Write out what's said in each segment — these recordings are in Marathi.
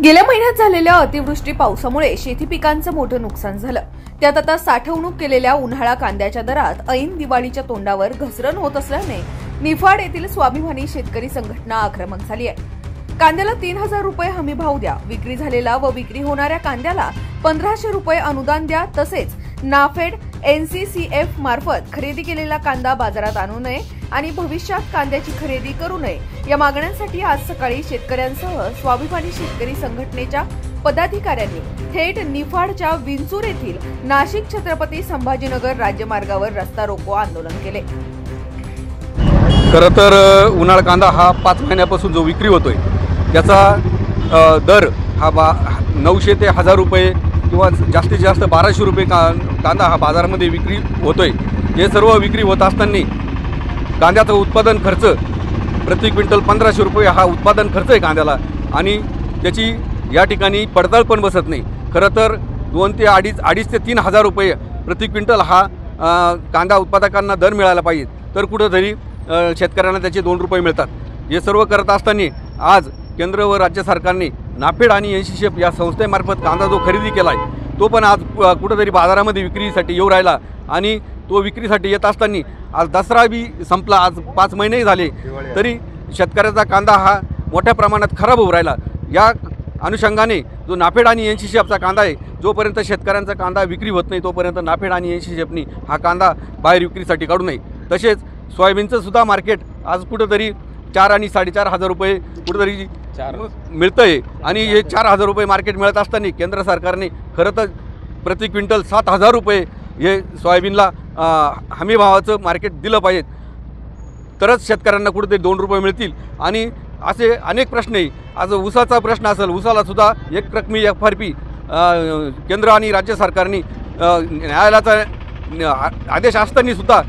गेल्या महिन्यात झालेल्या अतिवृष्टी पावसामुळे शेती पिकांचं मोठं नुकसान झालं। त्यात आता साठवणूक केलेल्या उन्हाळा कांद्याच्या दरात ऐन दिवाळीच्या तोंडावर घसरण होत असल्याने निफाड येथील स्वाभिमानी शेतकरी संघटना आक्रमक झाली आहे। कांद्याला 3000 रुपये हमी भाव द्या, विक्री झालेला व विक्री होणाऱ्या कांद्याला 1500 रुपये अनुदान द्या, तसेच नाफेड NCCF मार्फत खरेदी केलेला कांदा बाजारात आणू नये आणि भविष्यात कांद्याची खरेदी करू नये या मागण्यांसाठी आज सकाळी शेतकऱ्यांसह स्वाभिमानी शेतकरी संघटनेच्या पदाधिकाऱ्यांनी थेट निफाडच्या विंचूर येथील नाशिक छत्रपती संभाजीनगर राज्यमार्गावर रस्ता रोको आंदोलन केले। खरं तर उन्हाळा कांदा हा 5 महिन्यापासून जो विक्री होतोय त्याचा दर हा 900 ते 1000 रुपये किंवा जास्तीत जास्त 1200 रुपये कांदा हा बाजारामध्ये विक्री होतोय। हे सर्व विक्री होत असताना कांद्याचा उत्पादन खर्च प्रति क्विंटल 1500 रुपये हा उत्पादन खर्च आहे कांद्याला आणि त्याची या ठिकाणी पडताळ पण बसत नाही। खरं तर 2 ते 2.5 ते 3000 रुपये प्रति क्विंटल हा कांदा उत्पादकांना दर मिळाला पाहिजे, तर कुठंतरी शेतकऱ्यांना त्याचे 2 रुपये मिळतात। हे सर्व करत असताना आज केंद्र व राज्य सरकारने नाफेड आणि NCCF या संस्थेमार्फत कांदा जो खरेदी केला आहे तो पण आज कुठंतरी बाजारामध्ये विक्रीसाठी येऊ राहिला आणि तो विक्रीसाठी येत असताना आज दसरा बी संपला, आज 5 महिनेही झाले तरी शेतकऱ्याचा कांदा हा मोठ्या प्रमाणात खराब होऊ राहिला। या अनुषंगाने जो नाफेड आणि NCCFचा कांदा आहे, जोपर्यंत शेतकऱ्यांचा कांदा विक्री होत नाही तोपर्यंत नाफेड आणि NCCFनी हा कांदा बाहेर विक्रीसाठी काढू नये। तसेच सोयाबीनचं सुद्धा मार्केट आज कुठंतरी 4 आणि 4.5 रुपये कुठंतरी मिळतं आहे आणि हे 4000 रुपये मार्केट मिळत असताना केंद्र सरकारने खरं तर प्रति क्विंटल 7000 रुपये हे सोयाबीनला हमी भावाचं मार्केट दिलं पाहिजे, तरच शेतकऱ्यांना कुठेतरी 2 रुपये मिळतील। आणि असे अनेक प्रश्न आहे। आज ऊसाचा प्रश्न असेल, ऊसाला सुद्धा एक रकमी FRP केंद्र आणि राज्य सरकारने न्यायालयाचा आदेश असताना सुद्धा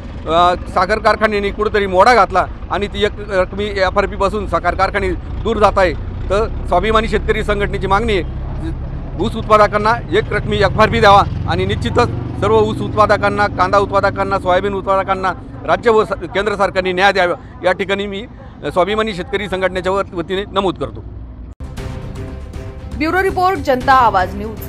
साखर कारखान्यांनी कुठेतरी मोडा घातला आणि ती एक रकमी FRP पासून साखर कारखाने दूर जात आहे। तर स्वाभिमानी शेतकरी संघटनेची मागणी आहे ऊस उत्पादकांना एक रकमी FRP द्यावा आणि निश्चितच सर्व ऊस उत्पादकांना, कांदा उत्पादकांना, सोयाबीन उत्पादकांना राज्य व केंद्र सरकारने न्याय द्यावा या ठिकाणी मी स्वाभिमानी शेतकरी संघटनेच्या वतीने नमूद करतो। ब्युरो रिपोर्ट, जनता आवाज न्यूज।